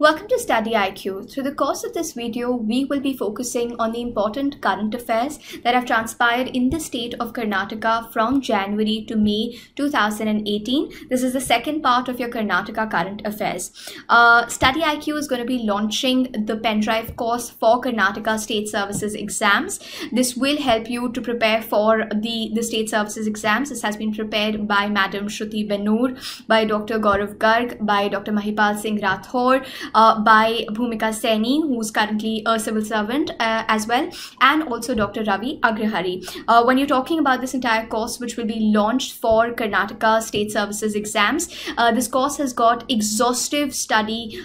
Welcome to StudyIQ. Through the course of this video, we will be focusing on the important current affairs that have transpired in the state of Karnataka from January to May 2018. This is the second part of your Karnataka current affairs. StudyIQ is going to be launching the pendrive course for Karnataka State Services exams. This will help you to prepare for the State Services exams. This has been prepared by Madam Shruti Benur, by Dr. Gaurav Garg, by Dr. Mahipal Singh Rathore, by Bhumika Saini, who's currently a civil servant as well, and also Dr. Ravi Agrahari. When you're talking about this entire course, which will be launched for Karnataka State Services exams, this course has got exhaustive study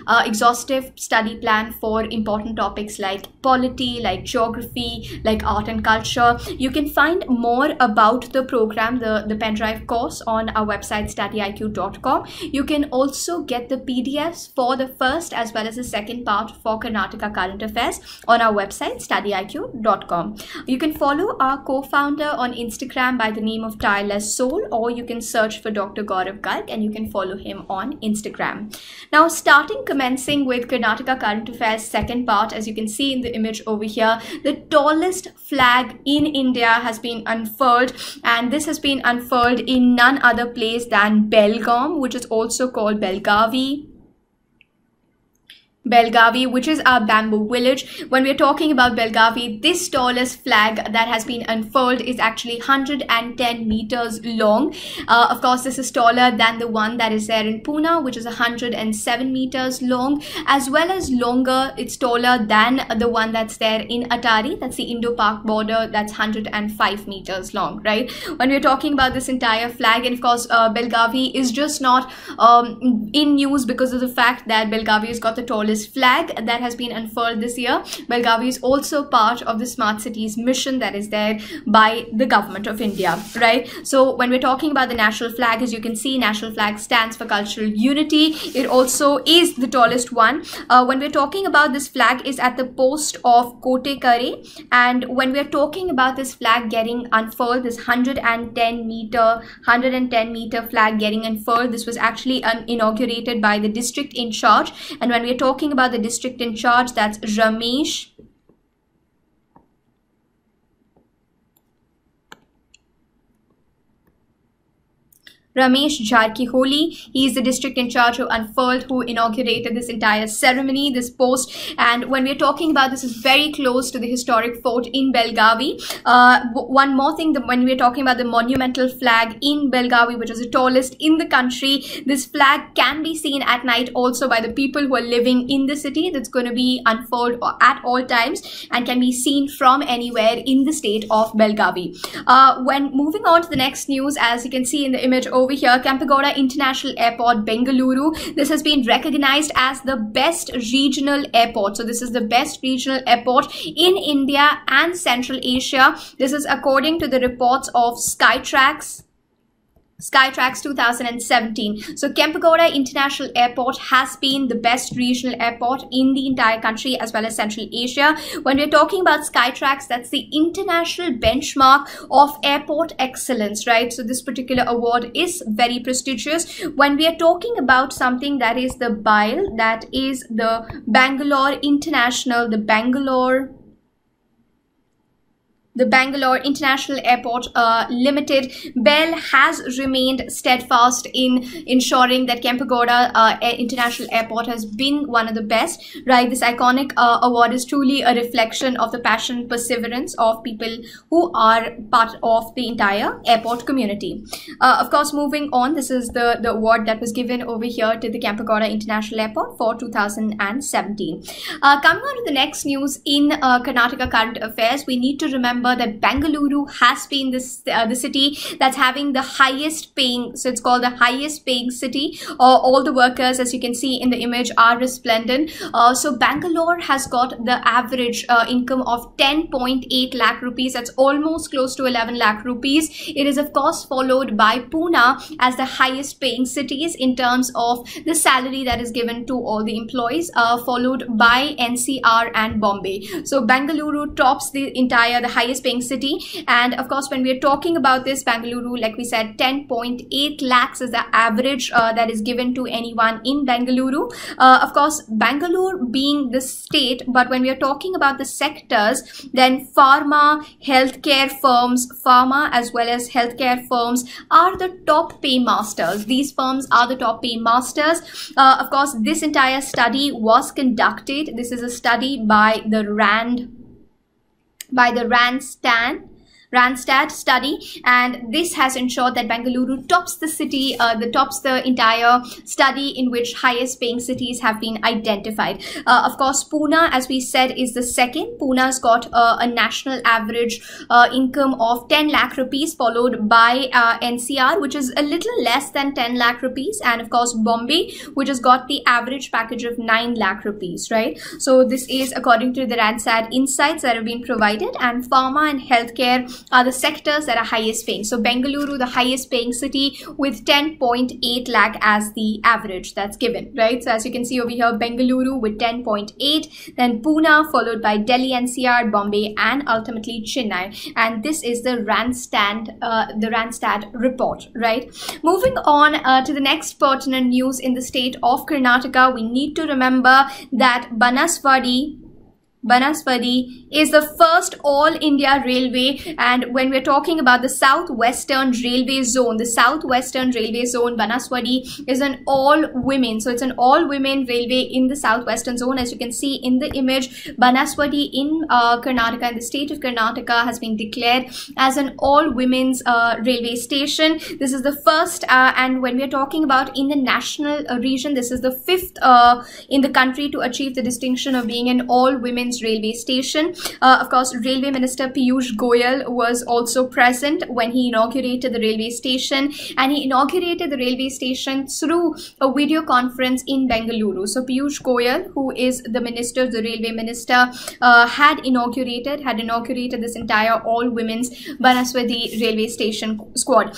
plan for important topics like polity, like geography, like art and culture. You can find more about the program, the pendrive course, on our website studyiq.com. You can also get the PDFs for the first as well as the second part for Karnataka current affairs on our website studyiq.com. You can follow our co-founder on Instagram by the name of Tireless Soul, or you can search for Dr. Gaurav Garg and you can follow him on Instagram. Now, commencing with Karnataka current affairs second part, as you can see in the image over here, the tallest flag in India has been unfurled, and this has been unfurled in none other place than Belgaum, which is also called Belgavi, which is our bamboo village. When we're talking about Belgavi, this tallest flag that has been unfurled is actually 110 meters long. Of course, this is taller than the one that is there in Pune, which is 107 meters long, as well as longer. It's taller than the one that's there in Atari, that's the Indo-Pak border, that's 105 meters long, right? When we're talking about this entire flag, and of course, Belgavi is just not in news because of the fact that Belgavi has got the tallest flag that has been unfurled this year. Belgavi is also part of the smart cities mission that is there by the government of India, right? So when we're talking about the national flag, as you can see, national flag stands for cultural unity. It also is the tallest one. When we're talking about this flag is at the post of Kote Kare, and when we're talking about this flag getting unfurled, this 110 meter flag getting unfurled, this was actually inaugurated by the district in charge. And when we're talking about the district in charge, that's Ramesh Jarkiholi. He is the district in charge who unfurled, who inaugurated this entire ceremony, this post. And when we're talking about this, is very close to the historic fort in Belgavi. One more thing, when we're talking about the monumental flag in Belgavi, which is the tallest in the country, this flag can be seen at night also by the people who are living in the city. That's going to be unfurled at all times and can be seen from anywhere in the state of Belgavi. When moving on to the next news, as you can see in the image over here, Kempegowda International Airport, Bengaluru. This has been recognized as the best regional airport. So this is the best regional airport in India and Central Asia. This is according to the reports of Skytrax 2017. So Kempegowda International Airport has been the best regional airport in the entire country as well as Central Asia. When we're talking about Skytrax, that's the international benchmark of airport excellence, right? So this particular award is very prestigious. When we are talking about something that is the BIAL, that is the Bangalore International, the Bangalore International Airport Limited, BEL has remained steadfast in ensuring that Kempegowda International Airport has been one of the best, right? This iconic award is truly a reflection of the passion and perseverance of people who are part of the entire airport community. Of course, moving on, this is the award that was given over here to the Kempegowda International Airport for 2017. Coming on to the next news in Karnataka current affairs, we need to remember that Bengaluru has been the city that's having the highest paying, so it's called the highest paying city. All the workers, as you can see in the image, are resplendent. So Bangalore has got the average income of 10.8 lakh rupees. That's almost close to 11 lakh rupees. It is of course followed by Pune as the highest paying cities in terms of the salary that is given to all the employees, followed by NCR and Bombay. So Bengaluru tops the highest highest paying city. And of course, when we are talking about this, Bengaluru, like we said, 10.8 lakhs is the average that is given to anyone in Bengaluru. Of course, Bangalore being the state, but when we are talking about the sectors, then pharma, healthcare firms, pharma as well as healthcare firms are the top paymasters. These firms are the top paymasters. Of course, this entire study was conducted. This is a study by the Randstad study, and this has ensured that Bengaluru tops the city, tops the entire study in which highest paying cities have been identified. Of course, Pune, as we said, is the second. Pune's got a national average income of 10 lakh rupees, followed by NCR, which is a little less than 10 lakh rupees, and of course Bombay, which has got the average package of 9 lakh rupees, right? So this is according to the Randstad insights that have been provided, and pharma and healthcare are the sectors that are highest paying. So Bengaluru, the highest paying city, with 10.8 lakh as the average that's given, right? So as you can see over here, Bengaluru with 10.8, then Pune, followed by Delhi NCR, Bombay, and ultimately Chennai. And this is the Randstad report, right? Moving on to the next pertinent news in the state of Karnataka, we need to remember that Banaswadi is the first all-India railway, and when we're talking about the Southwestern Railway Zone, Banaswadi is an all-women. So it's an all-women railway in the Southwestern Zone. As you can see in the image, Banaswadi in Karnataka, in the state of Karnataka, has been declared as an all-women's railway station. This is the first, and when we're talking about in the national region, this is the fifth in the country to achieve the distinction of being an all-women's railway station. Of course, Railway Minister Piyush Goyal was also present when he inaugurated the railway station, and he inaugurated the railway station through a video conference in Bengaluru. So Piyush Goyal, who is the minister, the railway minister, had inaugurated this entire all-women's Banaswadi railway station squad.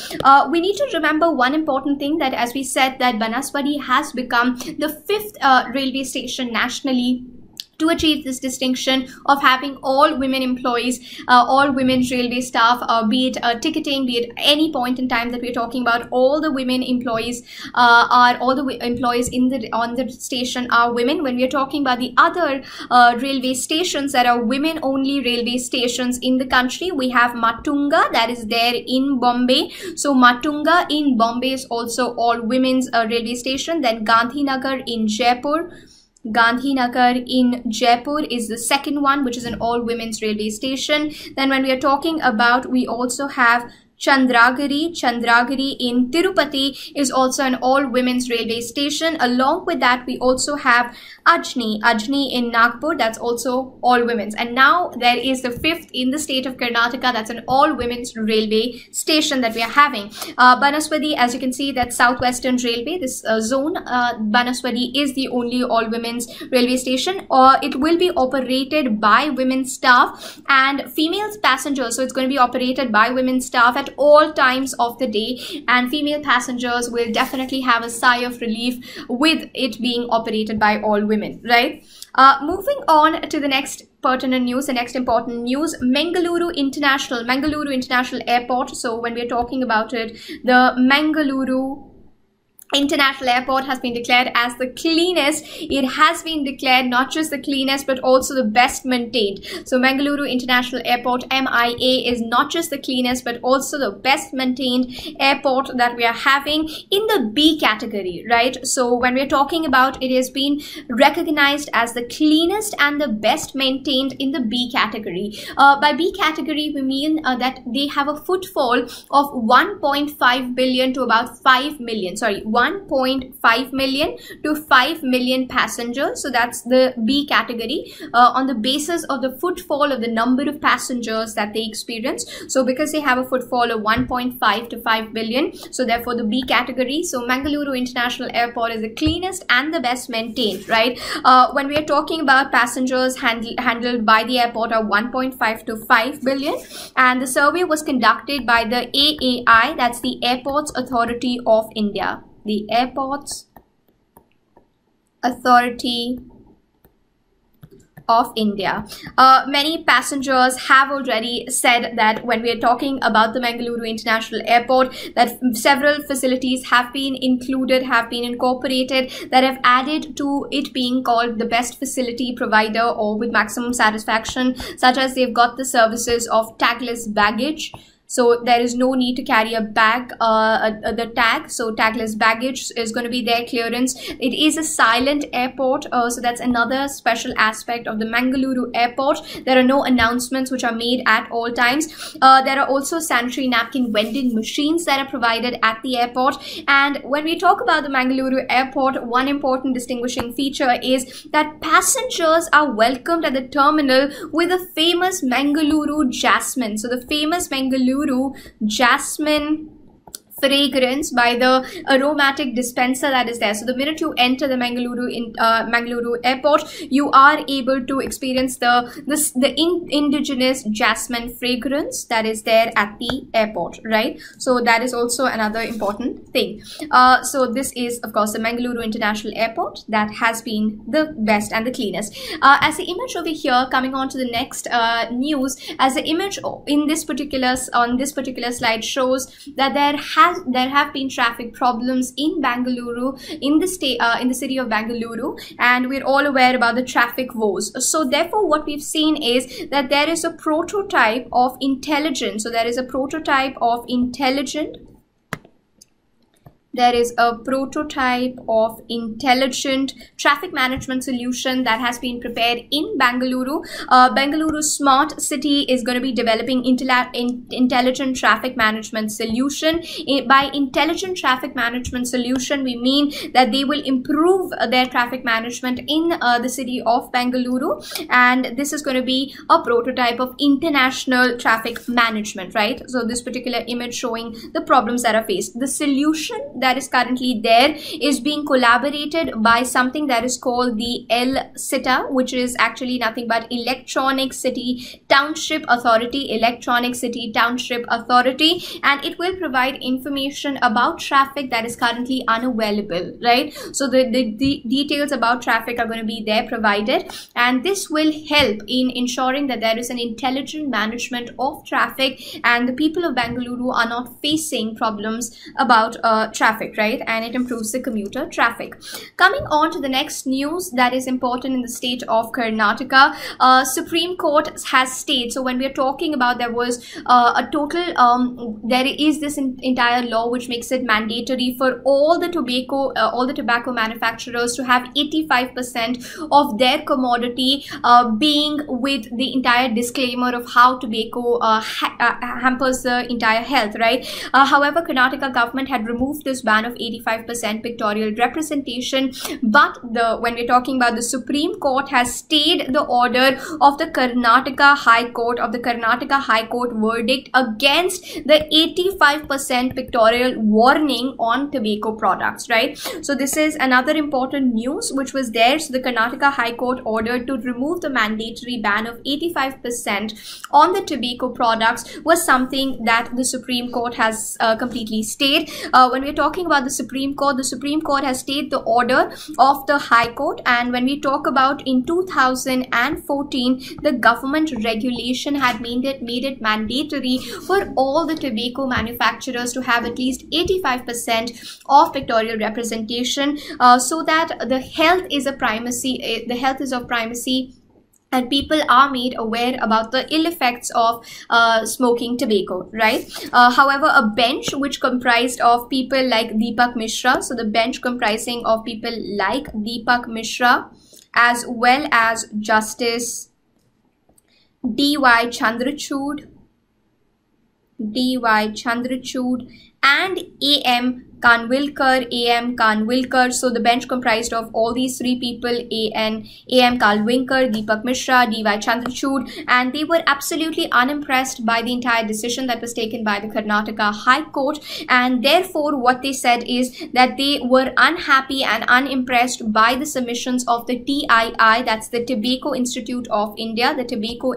We need to remember one important thing, that as we said, that Banaswadi has become the fifth railway station nationally to achieve this distinction of having all women employees, all women railway staff, be it ticketing, be it any point in time that we're talking about, all the women employees on the station are women. When we're talking about the other railway stations that are women only railway stations in the country, we have Matunga, that is there in Bombay. So Matunga in Bombay is also all women's railway station. Then Gandhinagar in Jaipur is the second one, which is an all-women's railway station. Then when we are talking about, we also have Chandragiri in Tirupati is also an all-women's railway station. Along with that, we also have Ajni in Nagpur, that's also all-women's. And now there is the fifth in the state of Karnataka, that's an all-women's railway station that we are having. Banaswadi, as you can see, that Southwestern Railway, this zone, Banaswadi is the only all-women's railway station. It will be operated by women staff and female passengers, so it's going to be operated by women staff at all times of the day, and female passengers will definitely have a sigh of relief with it being operated by all women, right? Moving on to the next pertinent news, the next important news, Bengaluru International Airport. So when we're talking about it, the Bengaluru International Airport has been declared as the cleanest. It has been declared not just the cleanest but also the best maintained. So Bengaluru International Airport, MIA, is not just the cleanest but also the best maintained airport that we are having in the B category, right? So when we're talking about, it has been recognized as the cleanest and the best maintained in the B category. By B category, we mean that they have a footfall of 1.5 billion to about 5 million, 1.5 million to 5 million passengers. So that's the B category on the basis of the footfall of the number of passengers that they experience. So because they have a footfall of 1.5 to 5 billion, so therefore the B category. So Bengaluru International Airport is the cleanest and the best maintained, right? When we are talking about passengers handled by the airport are 1.5 to 5 billion, and the survey was conducted by the AAI, that's the Airports Authority of India. The Airports Authority of India. Many passengers have already said that when we are talking about the Bengaluru International Airport, that several facilities have been included, have been incorporated, that have added to it being called the best facility provider or with maximum satisfaction, such as they've got the services of tagless baggage. So there is no need to carry a bag, the tag. So tagless baggage is going to be their clearance. It is a silent airport. So that's another special aspect of the Bengaluru airport. There are no announcements which are made at all times. There are also sanitary napkin vending machines that are provided at the airport. And when we talk about the Bengaluru airport, one important distinguishing feature is that passengers are welcomed at the terminal with a famous Bengaluru jasmine. So the famous Bengaluru jasmine fragrance by the aromatic dispenser that is there. So the minute you enter the Bengaluru airport, you are able to experience the indigenous jasmine fragrance that is there at the airport, right? So that is also another important thing. So this is of course the Bengaluru International Airport that has been the best and the cleanest. As the image over here, coming on to the next news, as the image in this particular slide shows that there have been traffic problems in Bengaluru, in the city of Bengaluru, and we're all aware about the traffic woes. So therefore what we've seen is that there is a prototype of intelligent. So there is a prototype of intelligent traffic management solution that has been prepared in Bengaluru. Bengaluru Smart City is going to be developing intelligent traffic management solution. By intelligent traffic management solution, we mean that they will improve their traffic management in the city of Bengaluru, and this is going to be a prototype of international traffic management, right? So this particular image showing the problems that are faced. The solution that is currently there is being collaborated by something that is called the LCITA, which is actually nothing but Electronic City Township Authority, and it will provide information about traffic that is currently unavailable, right? So the details about traffic are going to be there provided, and this will help in ensuring that there is an intelligent management of traffic and the people of Bengaluru are not facing problems about traffic, right? And it improves the commuter traffic. Coming on to the next news that is important in the state of Karnataka, Supreme Court has stayed. So when we are talking about, there was a total, there is this entire law which makes it mandatory for all the tobacco manufacturers to have 85% of their commodity being with the entire disclaimer of how tobacco hampers the entire health, right? However, Karnataka government had removed this ban of 85% pictorial representation, but when we're talking about, the Supreme Court has stayed the order of the Karnataka High Court verdict against the 85% pictorial warning on tobacco products, right? So this is another important news which was there. So the Karnataka High Court ordered to remove the mandatory ban of 85% on the tobacco products was something that the Supreme Court has completely stayed. When we're talking about the Supreme Court has stayed the order of the High Court, and when we talk about in 2014, the government regulation had made it mandatory for all the tobacco manufacturers to have at least 85% of pictorial representation, so that the health is of primacy, and people are made aware about the ill effects of smoking tobacco, right? However, a bench which comprised of people like Deepak Mishra, so the bench comprising of people like Deepak Mishra as well as Justice D.Y. Chandrachud and A.M. Kanwilkar. So the bench comprised of all these three people, A.M. Kanwilkar, Deepak Mishra, D.Y. Chandrachud, and they were absolutely unimpressed by the entire decision that was taken by the Karnataka High Court, and therefore what they said is that they were unhappy and unimpressed by the submissions of the TII, that's the Tobacco Institute of India, the Tobacco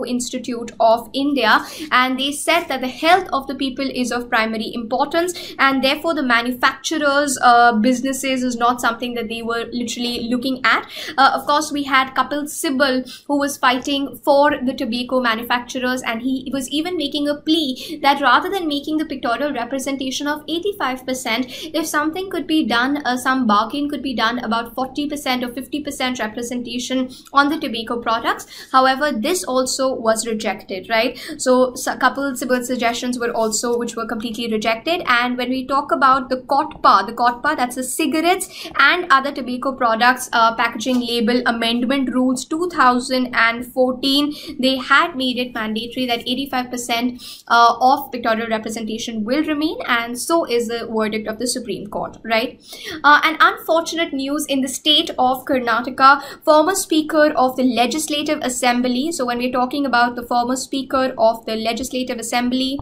Institute of India, and they said that the health of the people is of primary importance, importance, and therefore the manufacturers' businesses is not something that they were literally looking at. Of course, we had Kapil Sibal, who was fighting for the tobacco manufacturers, and he was even making a plea that rather than making the pictorial representation of 85%, if something could be done, some bargain could be done about 40% or 50% representation on the tobacco products. However, this also was rejected, right? So Kapil Sibal's suggestions were also, which were completely rejected. And when we talk about the KOTPA, that's the Cigarettes and Other Tobacco Products Packaging Label Amendment Rules 2014, they had made it mandatory that 85% of pictorial representation will remain, and so is the verdict of the Supreme Court, right? An unfortunate news in the state of Karnataka, former Speaker of the Legislative Assembly. So when we're talking about the former Speaker of the Legislative Assembly,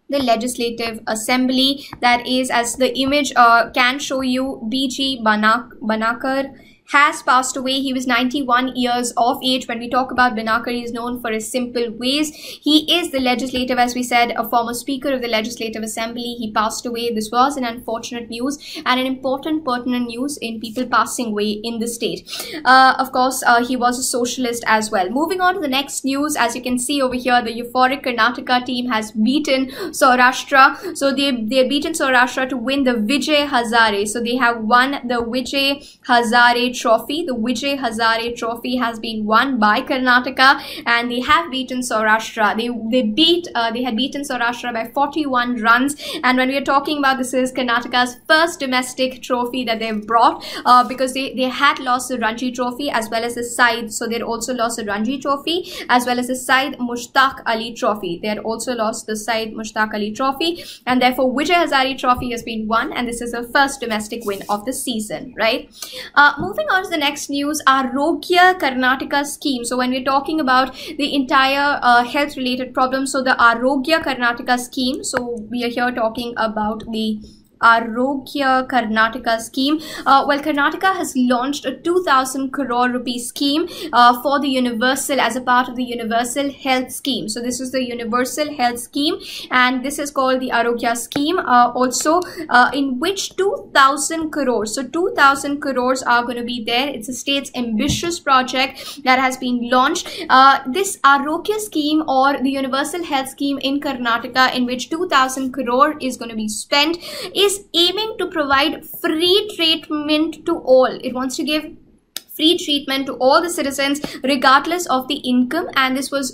that is, as the image can show you, B.G. Banakar has passed away. He was 91 years of age. When we talk about Banakar, he is known for his simple ways. He is the legislative, as we said, a former Speaker of the Legislative Assembly. He passed away. This was an unfortunate news and an important pertinent news in people passing away in the state. Of course, he was a socialist as well. Moving on to the next news, as you can see over here, the euphoric Karnataka team has beaten Saurashtra. So they've beaten Saurashtra to win the Vijay Hazare. So they have won the Vijay Hazare Trophy. The Vijay Hazare Trophy has been won by Karnataka, and they have beaten Saurashtra. They had beaten Saurashtra by 41 runs. And when we are talking about, this is Karnataka's first domestic trophy that they've brought, because they had lost the Ranji Trophy as well as the Syed. So they had also lost the Ranji Trophy as well as the Syed Mushtaq Ali Trophy. They had also lost the Syed Mushtaq Ali Trophy, and therefore Vijay Hazare Trophy has been won, and this is the first domestic win of the season, right? Moving on to the next news, Arogya Karnataka scheme. So when we're talking about the entire health related problems, so the Arogya Karnataka scheme, so we are here talking about the Arogya Karnataka scheme. Well, Karnataka has launched a 2,000 crore rupee scheme for the universal, as a part of the universal health scheme. So this is the universal health scheme, and this is called the Arogya scheme, also in which 2,000 crores, so 2,000 crores are going to be there. It's a state's ambitious project that has been launched. This Arogya scheme, or the universal health scheme in Karnataka, in which 2,000 crore is going to be spent, is aiming to provide free treatment to all. It wants to give free treatment to all the citizens regardless of the income, and this was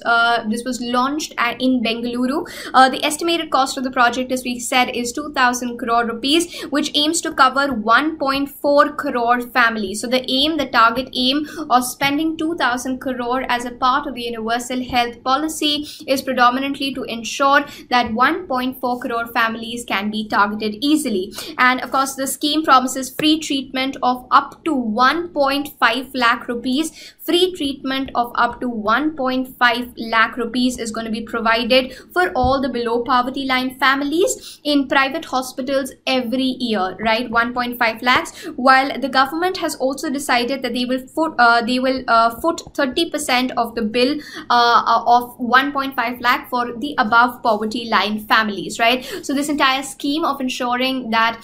launched in Bengaluru. The estimated cost of the project, as we said, is 2,000 crore rupees, which aims to cover 1.4 crore families. So the target aim of spending 2,000 crore as a part of the universal health policy is predominantly to ensure that 1.4 crore families can be targeted easily. And of course, the scheme promises free treatment of up to 1.5 lakh rupees. Free treatment of up to 1.5 lakh rupees is going to be provided for all the below poverty line families in private hospitals every year, right? 1.5 lakhs. While the government has also decided that they will foot 30% of the bill of 1.5 lakh for the above poverty line families, right? So this entire scheme of ensuring that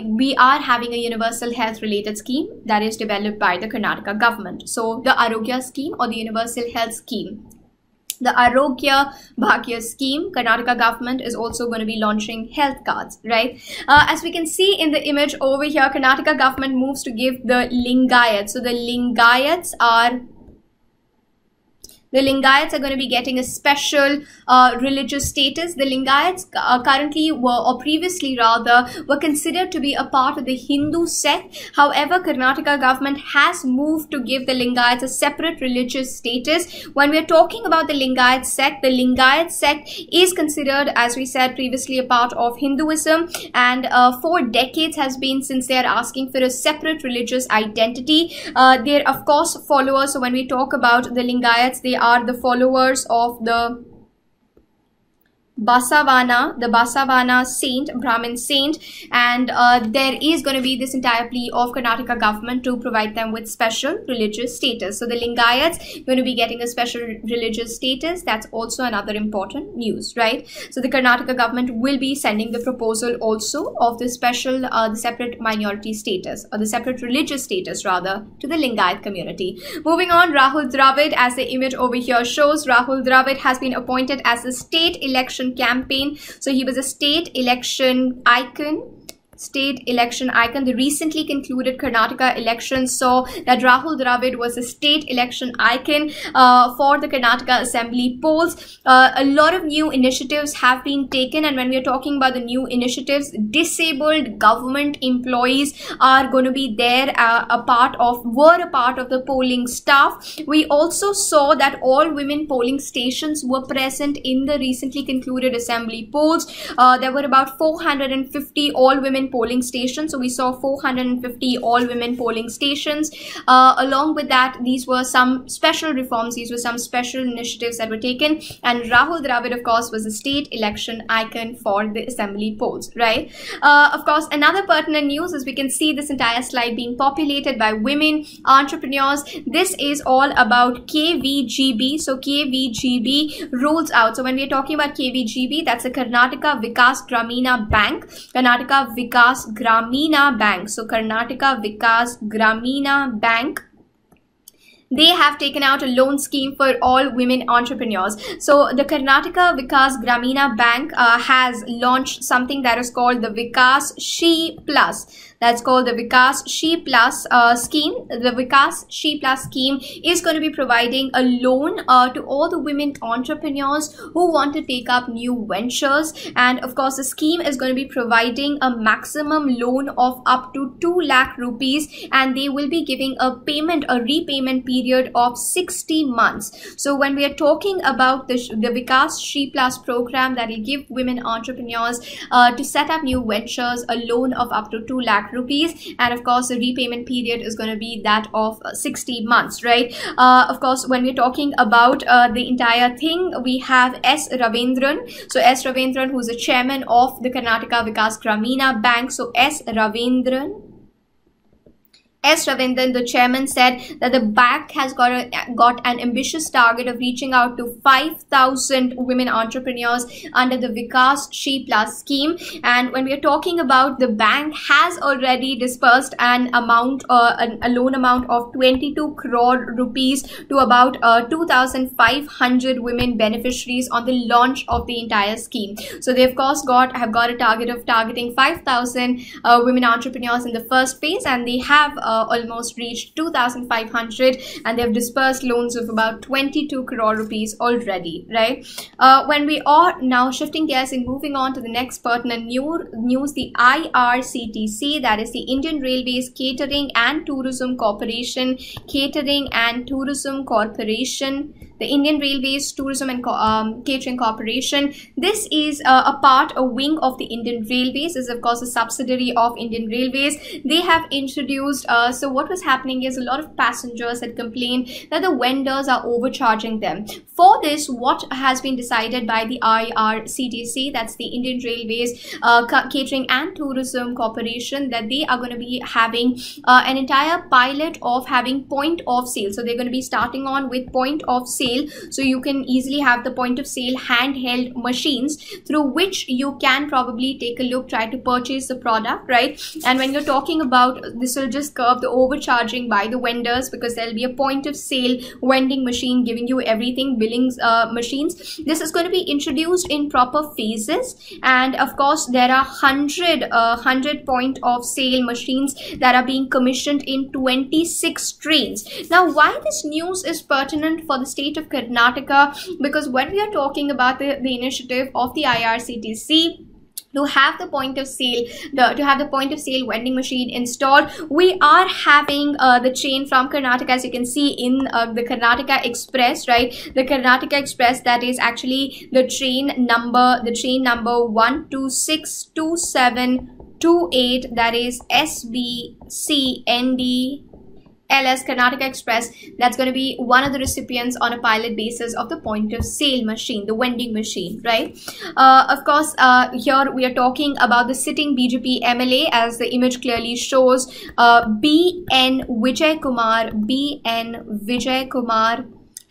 we are having a universal health related scheme that is developed by the Karnataka government. So the Arogya scheme, or the universal health scheme. The Arogya Bhagya scheme, Karnataka government is also going to be launching health cards, right? As we can see in the image over here, Karnataka government moves to give the Lingayats. So the Lingayats are going to be getting a special religious status. The Lingayats currently or previously were considered to be a part of the Hindu sect. However, Karnataka government has moved to give the Lingayats a separate religious status. When we are talking about the Lingayat sect is considered, as we said previously, a part of Hinduism, and for decades has been since they are asking for a separate religious identity. They are, of course, followers. So when we talk about the Lingayats, they are the followers of the Basavana, the Basavana saint, Brahmin saint, and there is going to be this entire plea of Karnataka government to provide them with special religious status. So the Lingayats going to be getting a special religious status. That's also another important news, right? So the Karnataka government will be sending the proposal also of the special, the separate minority status, or the separate religious status rather, to the Lingayat community. Moving on, Rahul Dravid, as the image over here shows, Rahul Dravid has been appointed as the state election campaign. So he was a state election icon. The recently concluded Karnataka elections saw that Rahul Dravid was a state election icon for the Karnataka Assembly polls. A lot of new initiatives have been taken, and when we are talking about the new initiatives, disabled government employees are going to be there, were a part of the polling staff. We also saw that all women polling stations were present in the recently concluded Assembly polls. There were about 450 all women polling stations. So we saw 450 all women polling stations. Along with that, these were some special reforms, these were some special initiatives that were taken, and Rahul Dravid, of course, was a state election icon for the Assembly polls, right? Of course, another pertinent news is we can see this entire slide being populated by women entrepreneurs. This is all about KVGB. So KVGB rolls out. So when we are talking about KVGB, that's a Karnataka Vikas Gramina Bank. Karnataka Vikas Gramina Bank. So Karnataka Vikas Gramina Bank, they have taken out a loan scheme for all women entrepreneurs. So the Karnataka Vikas Gramina Bank has launched something that is called the Vikas She Plus. That's called the Vikas She Plus scheme. The Vikas She Plus scheme is going to be providing a loan to all the women entrepreneurs who want to take up new ventures. And of course, the scheme is going to be providing a maximum loan of up to 2 lakh rupees, and they will be giving a repayment period of 60 months. So when we are talking about the Vikas She Plus program that will give women entrepreneurs to set up new ventures a loan of up to 2 lakh rupees, and of course the repayment period is going to be that of 60 months, right? Of course, when we're talking about the entire thing, we have S. Ravindran. So S. Ravindran, who's the chairman of the Karnataka Vikas Gramina Bank. So S. Ravindran, the chairman, said that the bank has got an ambitious target of reaching out to 5,000 women entrepreneurs under the Vikas She Plus scheme. And when we are talking about, the bank has already dispersed an amount, a loan amount of 22 crore rupees to about 2,500 women beneficiaries on the launch of the entire scheme. So they of course have got a target of targeting 5,000 women entrepreneurs in the first phase, and they have almost reached 2,500, and they've dispersed loans of about 22 crore rupees already, right? When we are now shifting gears and moving on to the next pertinent news, the IRCTC, that is the Indian Railways Catering and Tourism Corporation, the Indian Railways Tourism and Catering Corporation. This is a wing of the Indian Railways. This is of course a subsidiary of Indian Railways. They have introduced, so what was happening is a lot of passengers had complained that the vendors are overcharging them. For this, what has been decided by the IRCTC, that's the Indian Railways Catering and Tourism Corporation, that they are going to be having an entire pilot of having point of sale. So they're going to be starting on with point of sale. So you can easily have the point of sale handheld machines through which you can probably take a look, try to purchase the product, right? And when you're talking about, this will just curb the overcharging by the vendors, because there'll be a point of sale vending machine giving you everything, billings machines. This is going to be introduced in proper phases, and of course there are 100 point of sale machines that are being commissioned in 26 trains. Now, why this news is pertinent for the state of Karnataka? Because when we are talking about the initiative of the IRCTC to have the point of sale vending machine installed, we are having the train from Karnataka, as you can see in the Karnataka Express, right? The Karnataka Express, that is actually the train number 1262728, that is SBCND LS Karnataka Express, that's going to be one of the recipients on a pilot basis of the point of sale machine, the vending machine, right? Of course, here we are talking about the sitting BJP MLA, as the image clearly shows. BN Vijay Kumar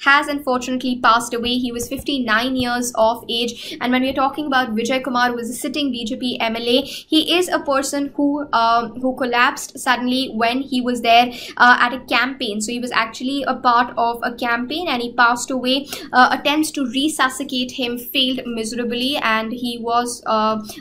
has unfortunately passed away. He was 59 years of age. And when we are talking about Vijay Kumar, who was a sitting BJP MLA, he is a person who collapsed suddenly when he was there at a campaign. So he was actually a part of a campaign and he passed away. Attempts to resuscitate him failed miserably, and he was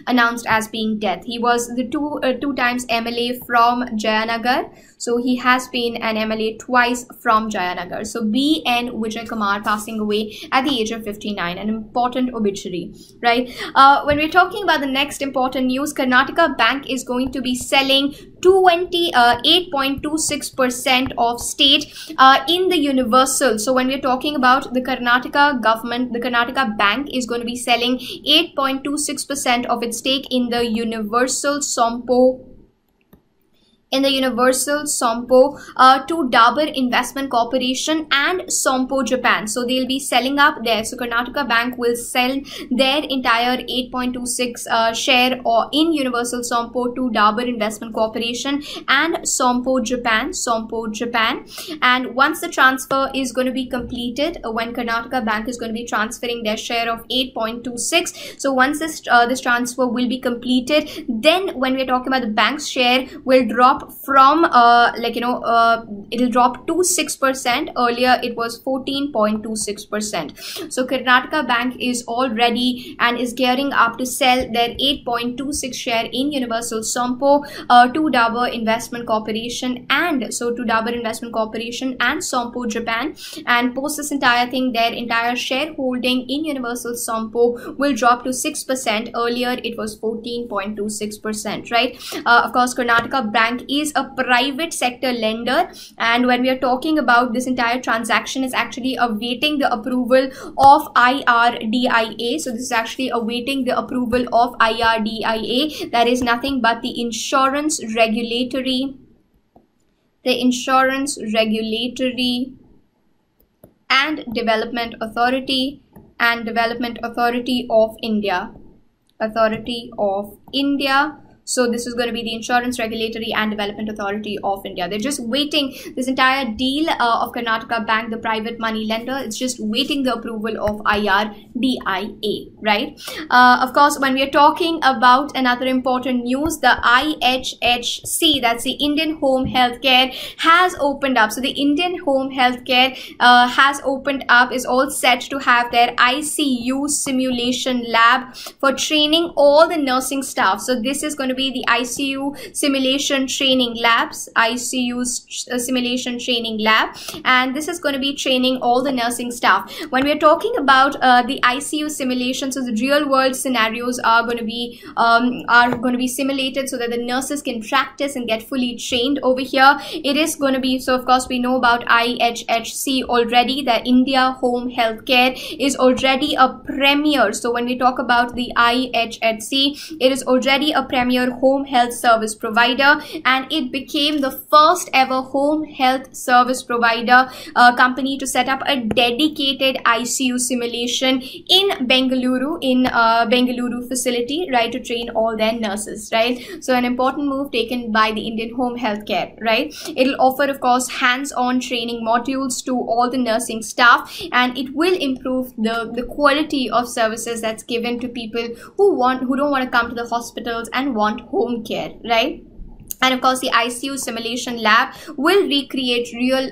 announced as being dead. He was the two times MLA from Jayanagar. So he has been an MLA twice from Jayanagar. So BN Vijay Kumar passing away at the age of 59, an important obituary, right? When we're talking about the next important news, Karnataka Bank is going to be selling 8.26% of stake in the Universal. So when we're talking about the Karnataka government, the Karnataka Bank is going to be selling 8.26% of its stake in the Universal Sompo to Dabur Investment Corporation and Sompo Japan. So they'll be selling up there. So Karnataka Bank will sell their entire 8.26 share or in Universal Sompo to Dabur Investment Corporation and Sompo Japan. And once the transfer is going to be completed, when Karnataka Bank is going to be transferring their share of 8.26, so once this transfer will be completed, then when we're talking about the bank's share will drop from it'll drop to 6%. Earlier it was 14.26%. So Karnataka Bank is all ready and is gearing up to sell their 8.26 share in Universal Sompo to Dabur Investment Corporation and Sompo Japan. And post this entire thing, their entire shareholding in Universal Sompo will drop to 6%. Earlier it was 14.26%, right? Of course, Karnataka Bank is a private sector lender, and when we are talking about this entire transaction is actually awaiting the approval of IRDIA. So this is actually awaiting the approval of IRDIA. That is nothing but the Insurance Regulatory and Development Authority of India. So this is going to be the Insurance Regulatory and Development Authority of India. They're just waiting this entire deal of Karnataka Bank, the private money lender. It's just waiting the approval of IRDIA, right? Of course, when we are talking about another important news, the IHHC, that's the Indian Home Healthcare, has opened up. So the Indian Home Healthcare has opened up, is all set to have their ICU simulation lab for training all the nursing staff. So this is going to be the ICU simulation training labs, simulation training lab, and this is going to be training all the nursing staff. When we are talking about the ICU simulation, so the real world scenarios are going to be simulated so that the nurses can practice and get fully trained over here. It is going to be, so of course we know about IHHC already. The India Home Healthcare is already a premier. So when we talk about the IHHC, it is already a premier home health service provider, and it became the first ever home health service provider company to set up a dedicated ICU simulation in Bengaluru, Bengaluru facility, right, to train all their nurses, right? So an important move taken by the Indian Home Healthcare, right? It'll offer, of course, hands-on training modules to all the nursing staff, and it will improve the quality of services that's given to people who don't want to come to the hospitals and want home care, right? And of course, the ICU simulation lab will recreate real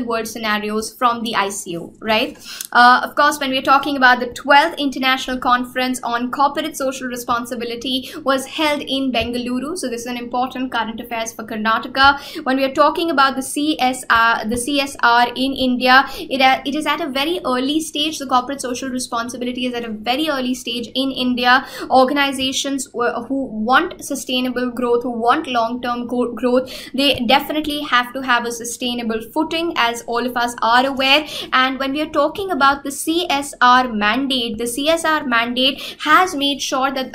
world scenarios from the ICU, right? Of course, when we're talking about the 12th International Conference on Corporate Social Responsibility was held in Bengaluru. So this is an important current affairs for Karnataka. When we are talking about the CSR in India, it is at a very early stage. The corporate social responsibility is at a very early stage in India. Organizations who want sustainable growth, who want long-term growth. They definitely have to have a sustainable footing, as all of us are aware. And when we are talking about the CSR mandate, the CSR mandate has made sure that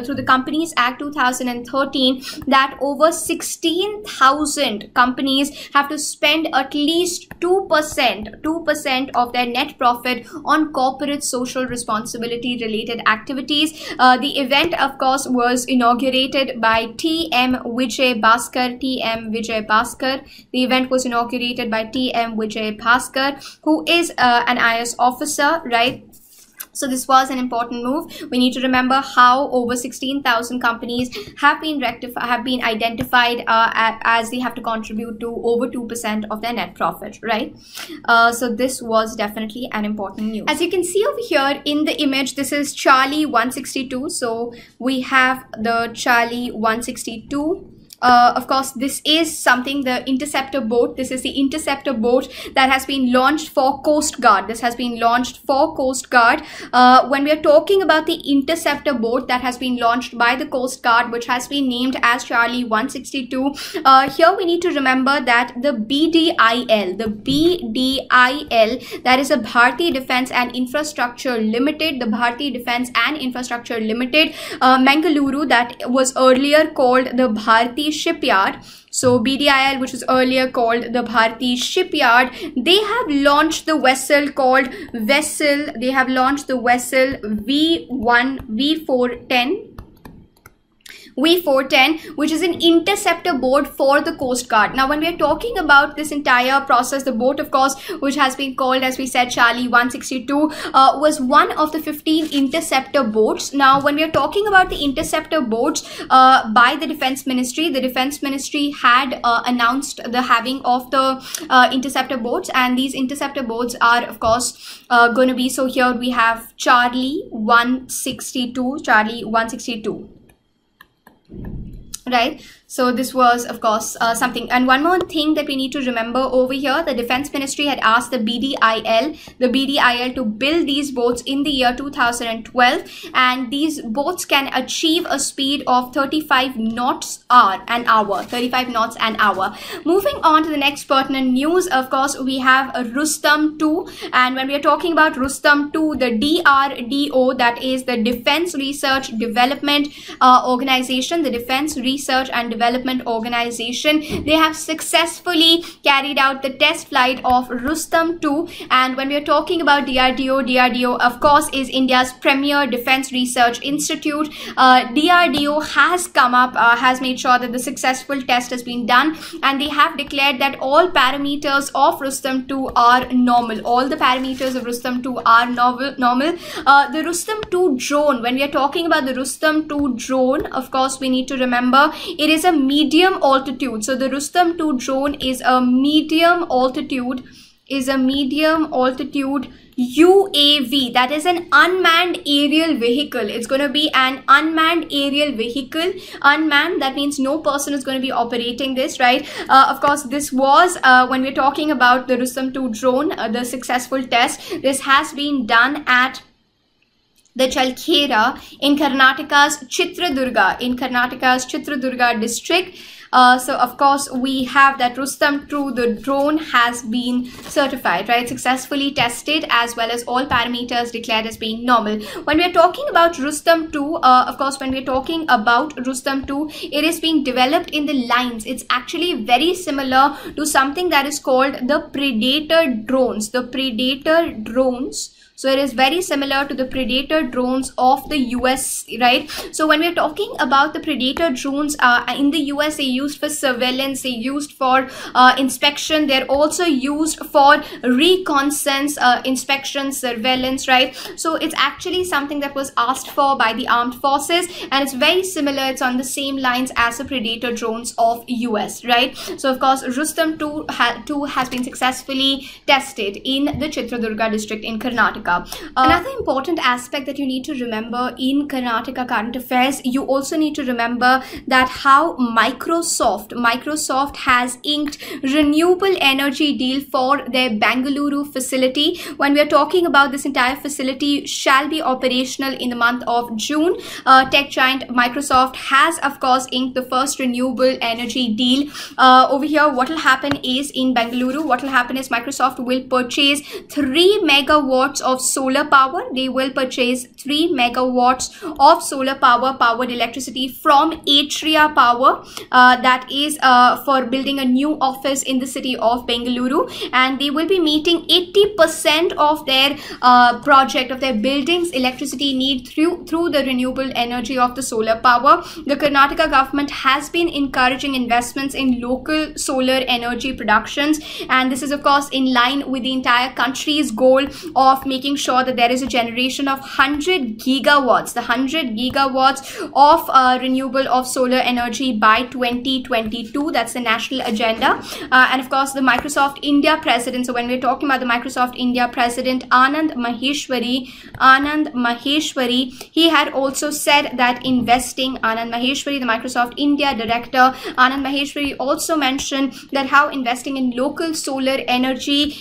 through the Companies Act 2013, that over 16,000 companies have to spend at least 2% of their net profit on corporate social responsibility related activities. The event, of course, was inaugurated by T.M. Vijay Bhaskar. The event was inaugurated by T.M. Vijay Bhaskar, who is an IAS officer, right? So this was an important move. We need to remember how over 16,000 companies have been identified as they have to contribute to over 2% of their net profit, right? So this was definitely an important news. As you can see over here in the image, this is Charlie 162. So we have the Charlie 162. Of course, this is something, the Interceptor Boat. This is the Interceptor Boat that has been launched for Coast Guard. This has been launched for Coast Guard. When we are talking about the Interceptor Boat that has been launched by the Coast Guard, which has been named as Charlie 162, here we need to remember that the BDIL, that is a Bharti Defence and Infrastructure Limited, Bengaluru, that was earlier called the Bharti Shipyard. So BDIL, which was earlier called the Bharti Shipyard, they have launched the vessel called V410, which is an interceptor boat for the Coast Guard. Now, when we are talking about this entire process, the boat, of course, which has been called, as we said, Charlie 162, was one of the 15 interceptor boats. Now, when we are talking about the interceptor boats by the Defense Ministry had announced the having of the interceptor boats, and these interceptor boats are, of course, going to be, so here we have Charlie 162, right? So this was, of course, something. And one more thing that we need to remember over here, the Defense Ministry had asked the BDIL to build these boats in the year 2012, and these boats can achieve a speed of 35 knots an hour. Moving on to the next pertinent news, of course, we have Rustom 2, and when we are talking about Rustom 2, the DRDO, that is the Defense Research Development Organization, the Defense Research and Development Organization, they have successfully carried out the test flight of Rustom 2. And when we are talking about DRDO, of course, is India's premier defense research institute. DRDO has come up, has made sure that the successful test has been done, and they have declared that all parameters of Rustom 2 are normal. All the parameters of Rustom 2 are normal. The Rustom 2 drone, when we are talking about the Rustom 2 drone, of course, we need to remember it is a medium altitude. So the Rustom 2 drone is a medium altitude UAV, that is an unmanned aerial vehicle. It's going to be an unmanned aerial vehicle. Unmanned, that means no person is going to be operating this, right? Of course, this was when we're talking about the Rustom 2 drone, the successful test. This has been done at the Chalkhera in Karnataka's Chitradurga district. So of course we have that Rustom 2, the drone has been certified, right? Successfully tested, as well as all parameters declared as being normal. When we are talking about Rustom 2, of course, when we are talking about Rustom 2, it is being developed in the lines. It's actually very similar to something that is called the Predator drones. So it is very similar to the Predator drones of the US, right? So when we're talking about the Predator drones in the US, they used for surveillance, they used for inspection, they're also used for reconnaissance, inspection, surveillance, right? So it's actually something that was asked for by the armed forces, and it's very similar, it's on the same lines as the Predator drones of US, right? So of course, Rustom 2 has been successfully tested in the Chitradurga district in Karnataka. Karnataka. Another important aspect that you need to remember in Karnataka current affairs, you also need to remember that how Microsoft has inked renewable energy deal for their Bengaluru facility. When we are talking about this entire facility shall be operational in the month of June. Tech giant Microsoft has of course inked the first renewable energy deal. Over here, what will happen is in Bengaluru, what will happen is Microsoft will purchase 3 megawatts of solar power. They will purchase 3 megawatts of solar powered electricity from Atria Power, that is for building a new office in the city of Bengaluru, and they will be meeting 80% of their project of their buildings electricity need through the renewable energy of the solar power. The Karnataka government has been encouraging investments in local solar energy productions, and this is of course in line with the entire country's goal of making sure that there is a generation of 100 gigawatts of renewable of solar energy by 2022. That's the national agenda. And of course the Microsoft India president, so when we're talking about the Microsoft India president Anand Maheshwari, he had also said that Anand Maheshwari, the Microsoft India director, Anand Maheshwari also mentioned that how investing in local solar energy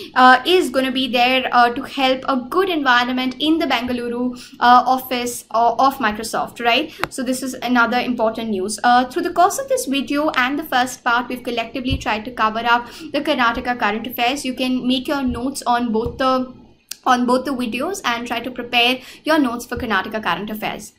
is going to be there to help a good environment in the Bengaluru office of Microsoft, right? So this is another important news. Through the course of this video and the first part, we've collectively tried to cover up the Karnataka current affairs. You can make your notes on both the videos and try to prepare your notes for Karnataka current affairs.